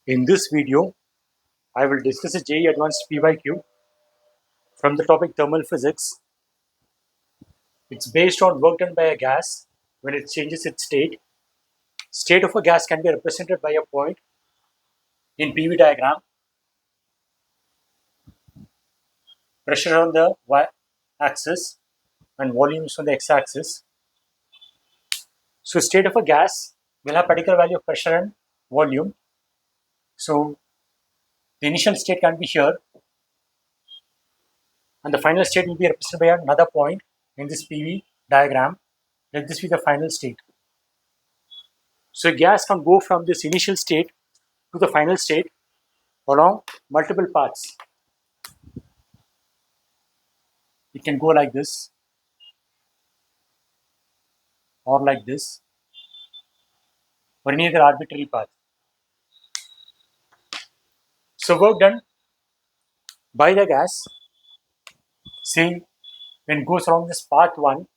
In this video, I will discuss a JEE Advanced PYQ from the topic thermal physics. It's based on work done by a gas when it changes its state. State of a gas can be represented by a point in PV diagram, pressure on the y-axis and volumes on the x-axis. So state of a gas will have particular value of pressure and volume. So the initial state can be here and the final state will be represented by another point in this PV diagram. Let this be the final state. So a gas can go from this initial state to the final state along multiple paths. It can go like this or like this or any other arbitrary path. So work done by the gas, say when it goes along this path 1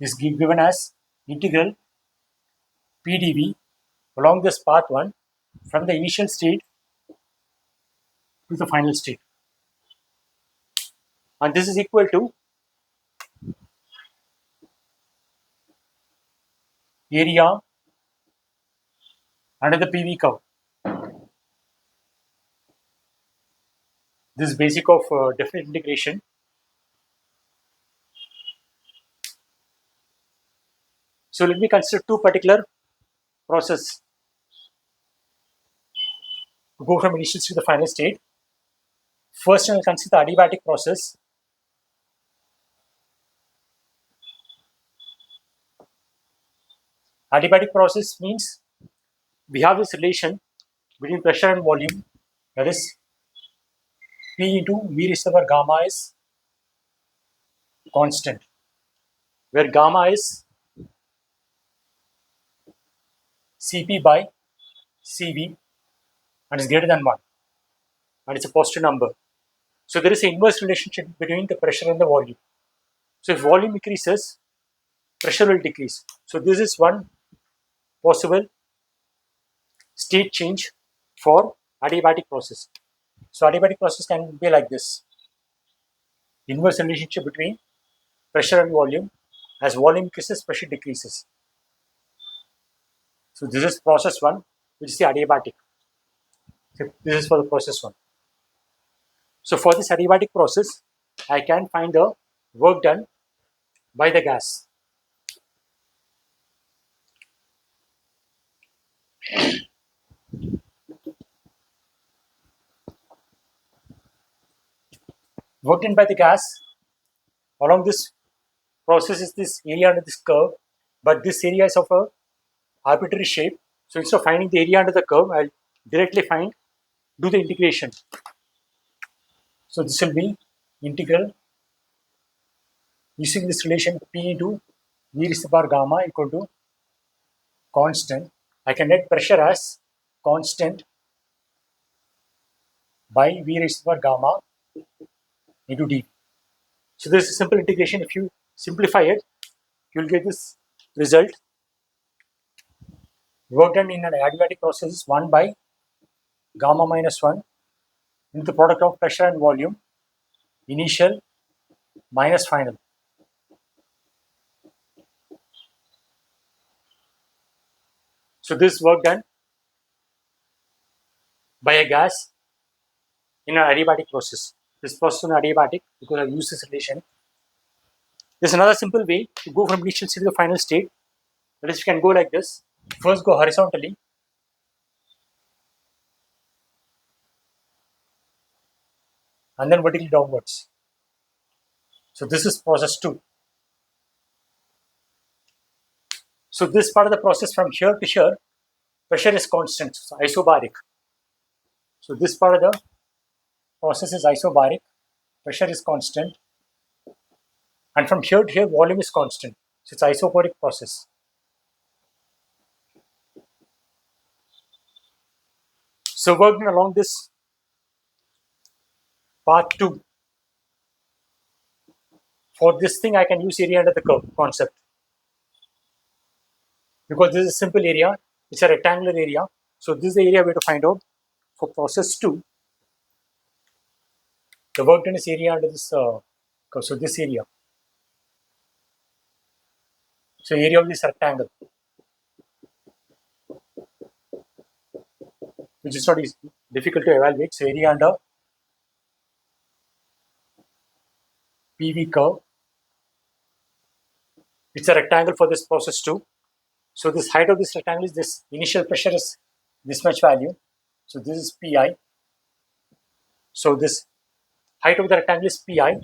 is given as integral PdV along this path 1 from the initial state to the final state. And this is equal to area under the PV curve. This is basic of definite integration. So let me consider two particular processes to go from initial state to the final state. First, I will consider the adiabatic process. Adiabatic process means we have this relation between pressure and volume, that is P into V raised to the power gamma is constant, where gamma is Cp by Cv and is greater than 1 and it's a positive number. So there is an inverse relationship between the pressure and the volume. So if volume increases, pressure will decrease. So this is one possible state change for adiabatic process. So adiabatic process can be like this. Inverse relationship between pressure and volume. As volume increases, pressure decreases. So this is process 1, which is the adiabatic. So this is for the process 1. So for this adiabatic process, I can find the work done by the gas. Work done by the gas along this process is this area under this curve, but this area is of a arbitrary shape. So instead of finding the area under the curve, I'll directly do the integration. So this will be integral using this relation P into V raised to the power gamma equal to constant. I can write pressure as constant by V raised to the power gamma into d. So this is a simple integration. If you simplify it, you will get this result. Work done in an adiabatic process is 1 by gamma minus 1 into the product of pressure and volume, initial minus final. So this work done by a gas in an adiabatic process. This process is adiabatic because I use this relation. There's another simple way to go from initial state to the final state. That is, you can go like this. First go horizontally. And then vertically downwards. So this is process 2. So this part of the process from here to here, pressure is constant, so isobaric. So this part of the process is isobaric, pressure is constant. And from here to here, volume is constant. So it's isobaric process. So working along this path 2. For this thing, I can use area under the curve concept. because this is a simple area, it's a rectangular area. So this is the area we have to find out for process 2. The work done is area under this, so this area. So area of this rectangle, which is not easy, difficult to evaluate. So area under PV curve. It's a rectangle for this process 2. So this height of this rectangle is this, initial pressure is this much value. So this is Pi. So this height of the rectangle is Pi.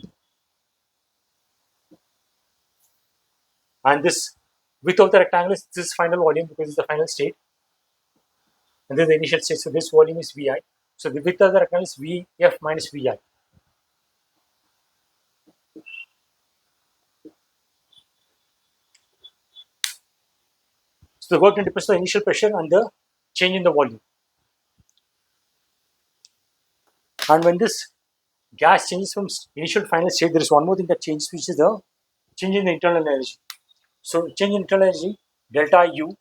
And this width of the rectangle is this final volume because it's the final state. And then the initial state, so this volume is Vi. So the width of the rectangle is Vf minus Vi. So the work done depends on the initial pressure and the change in the volume. And when this gas changes from initial to final state, there is one more thing that changes, which is the change in the internal energy. So change in internal energy, delta U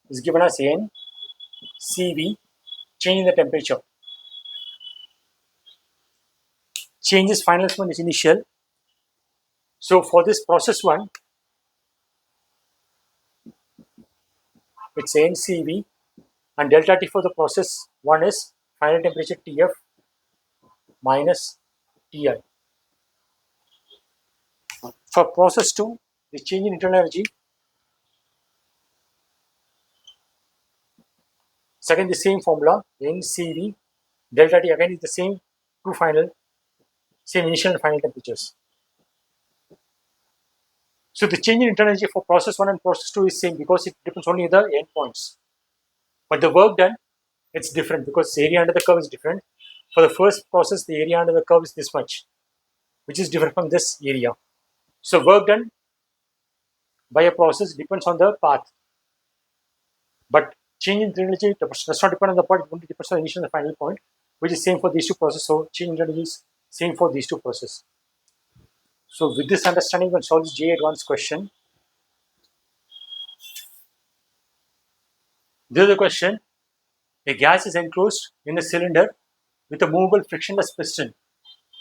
is given as N CV, change in the temperature. Change is final one is initial. So for this process 1, it's N CV, and delta T for the process 1 is final temperature TF minus Ti. For process 2, the change in internal energy, second the same formula, NCV, delta T again is the same two final, same initial and final temperatures. So the change in internal energy for process 1 and process 2 is same because it depends only on the endpoints. But the work done, it's different because the area under the curve is different. For the first process, the area under the curve is this much, which is different from this area. So work done by a process depends on the path. But change in internal energy does not depend on the part, it only depends on the initial and the final point, which is same for these two processes. So change in internal energy is same for these two processes. So with this understanding, we can solve this JEE advanced question. This is the question. A gas is enclosed in a cylinder with a movable frictionless piston.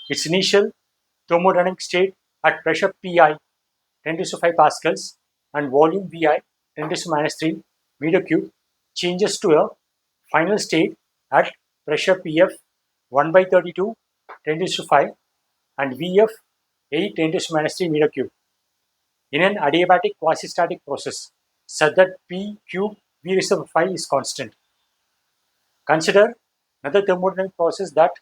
Its initial thermodynamic state at pressure Pi 10⁵ pascals and volume Vi 10⁻³ meter cube changes to a final state at pressure Pf 1/32 10⁵ and Vf 8 10⁻³ meter cube in an adiabatic quasi-static process such that P cube V⁵ is constant. Consider another thermodynamic process that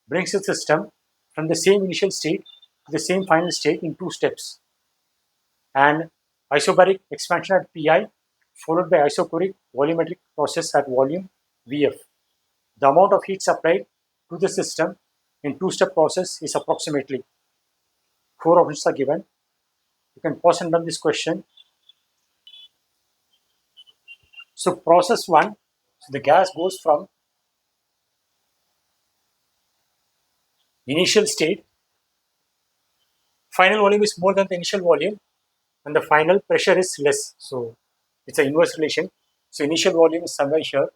brings the system from the same initial state to the same final state in 2 steps. An isobaric expansion at Pi followed by isochoric volumetric process at volume Vf. The amount of heat supplied to the system in 2-step process is approximately. 4 options are given. You can pause and run this question. So process 1, so the gas goes from initial state, final volume is more than the initial volume and the final pressure is less. So it's an inverse relation. So initial volume is somewhere here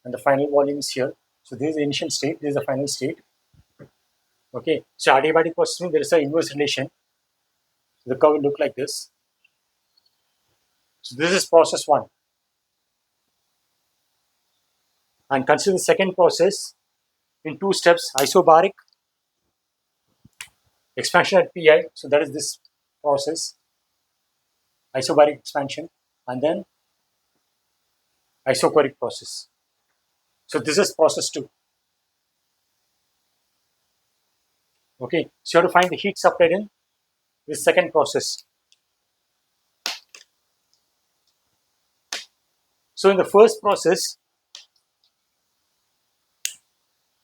and the final volume is here. So this is the initial state, this is the final state. Okay, so adiabatic process means there is an inverse relation. The curve will look like this. So this is process 1. And consider the second process in 2 steps, isobaric expansion at Pi. So that is this process, isobaric expansion, and then isochoric process. So this is process 2. Okay, so you have to find the heat supplied in this second process. So in the first process,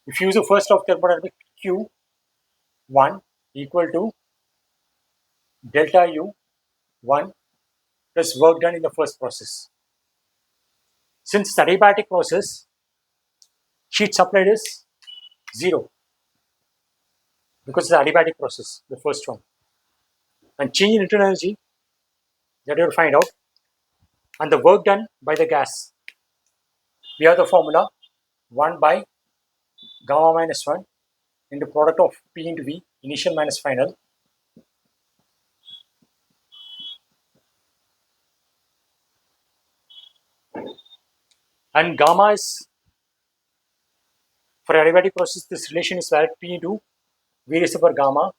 if you use the first law of thermodynamics, Q1 equal to delta U1 plus work done in the first process. Since it's adiabatic process, heat supplied is 0 because it's an adiabatic process, the first one. And change in internal energy that you will find out. and the work done by the gas. We have the formula 1 by gamma minus 1 into product of P into V, initial minus final, and gamma is, for adiabatic process, this relation is valid. P into V raised to the power gamma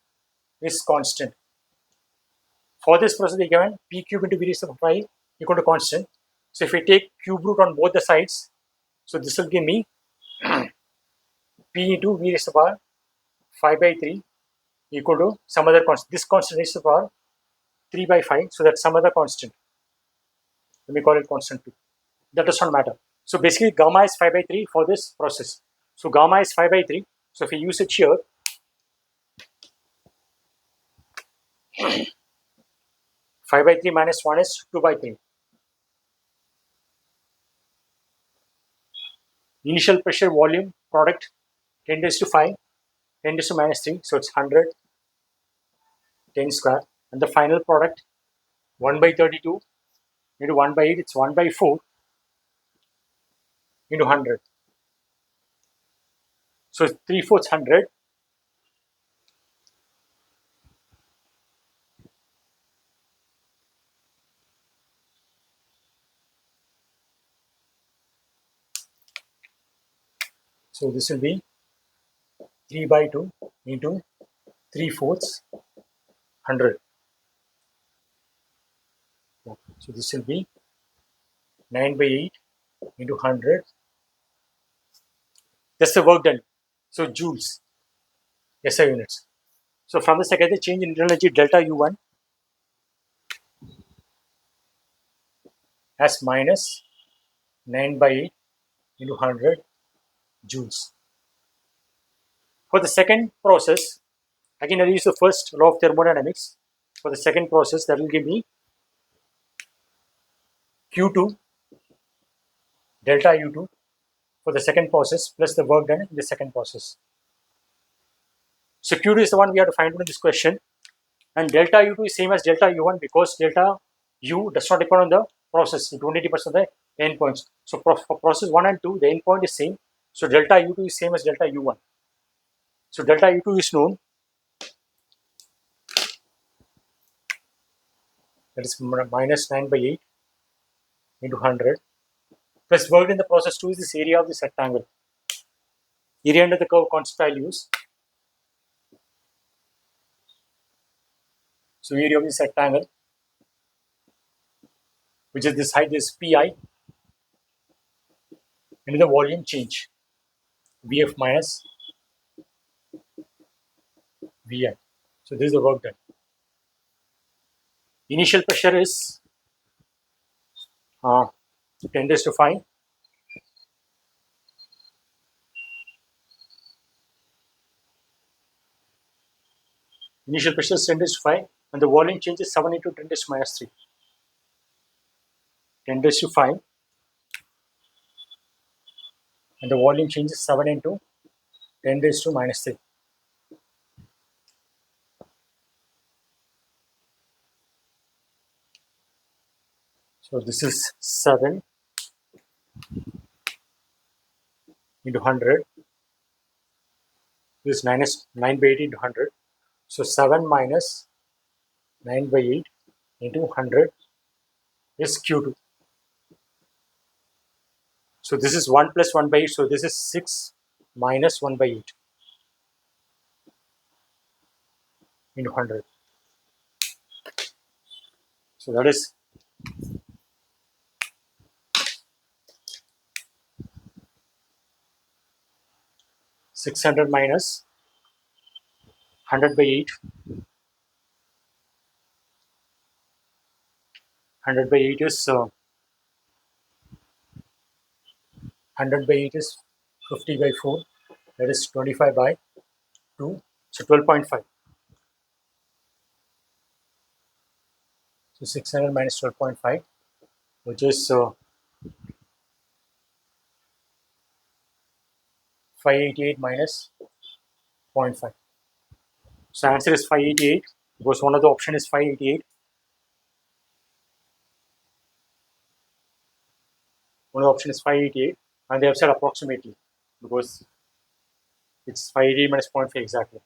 is constant. For this process, we given P cube into V raised to the power 5 equal to constant. So if we take cube root on both the sides, so this will give me P into V raised to the power 5 by 3 equal to some other constant. This constant raised to the power 3 by 5, so that's some other constant. Let me call it constant 2. That does not matter. So basically, gamma is 5 by 3 for this process. So gamma is 5 by 3. So if we use it here, 5 by 3 minus 1 is 2 by 3. Initial pressure volume product 10 raised to 5, 10 raised to minus 3. So it's 100, 10 square. And the final product 1 by 32 into 1 by 8, it's 1 by 4 into 100. So 3/4 100. So this will be 3 by 2 into 3/4 100. So this will be 9 by 8 into 100. That's the work done. So joules, SI units. So from this I get the change in internal energy delta U1 as minus 9 by 8 into 100 joules. For the second process, again I'll use the first law of thermodynamics. For the second process, that will give me Q2 delta U2 for the second process plus the work done in the second process. So Q2 is the one we have to find out in this question, and delta U2 is same as delta U1 because delta U does not depend on the process, it only depends on the endpoints. So for process 1 and 2, the endpoint is same, so delta U2 is same as delta U1. So delta U2 is known, that is minus 9 by 8 into 100 plus work in the process 2 is this area of this rectangle. Area under the curve constant I'll use. So area of this rectangle, which is this height, is Pi, and the volume change, Vf minus Vi. So this is the work done. Initial pressure is 10 raised to 5. Initial pressure is 10 raised to 5, and the volume change is 7 into 10 raised to minus 3. 10 raised to 5, and the volume change is 7 into 10 raised to minus 3. So this is 7 into 100. This is 9 by 8 into 100. So 7 minus 9 by 8 into 100 is Q2. So this is 1 plus 1 by 8. So this is 6 minus 1 by 8 into 100. So that is 600 minus 100 by 8. 100 by 8 is 100 by 8 is 50 by 4. That is 25 by 2. So 12.5. So 600 minus 12.5, which is 588 minus 0.5. So answer is 588 because one of the option is 588. Only option is 588, and they have said approximately because it's 588 minus 0.5 exactly.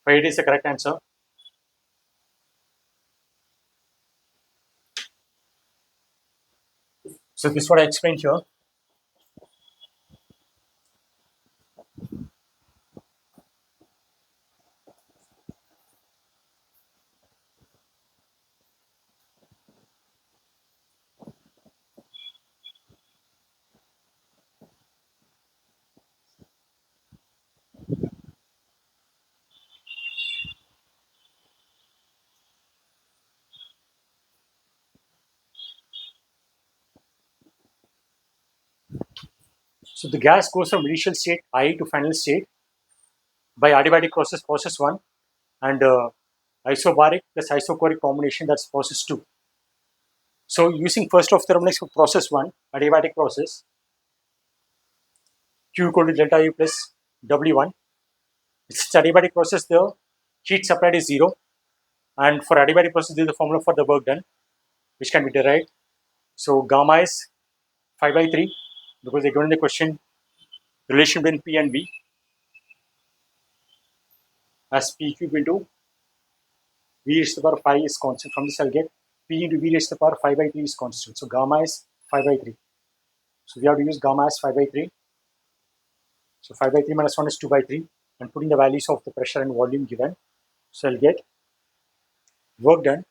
Is the correct answer. So this is what I explained here. So the gas goes from initial state I to final state by adiabatic process 1, and isobaric plus isochoric combination, that's process 2. So using first of thermodynamics for process 1, adiabatic process, Q equal to delta U plus W1. It's adiabatic process, the heat supplied is 0, and for adiabatic process, this is the formula for the work done, which can be derived. So gamma is 5 by 3, because they given in the question relation between P and V as P cube into V raised to the power 5 is constant. From this I'll get P into V raised to the power 5 by 3 is constant. So gamma is 5 by 3. So we have to use gamma as 5 by 3. So 5 by 3 minus 1 is 2 by 3, and putting the values of the pressure and volume given. So I'll get work done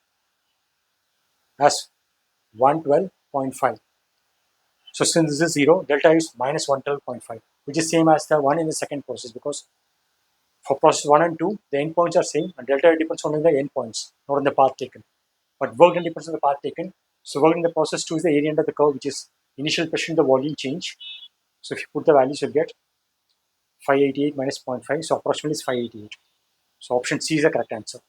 as 112.5. So since this is 0, delta is minus 112.5, which is same as the one in the second process, because for process 1 and 2, the endpoints are same, and delta depends only on the endpoints, not on the path taken. But work done depends on the path taken. So work in the process 2 is the area under the curve, which is initial pressure and the volume change. So if you put the values, you'll get 588 minus 0.5, so approximately is 588. So option C is the correct answer.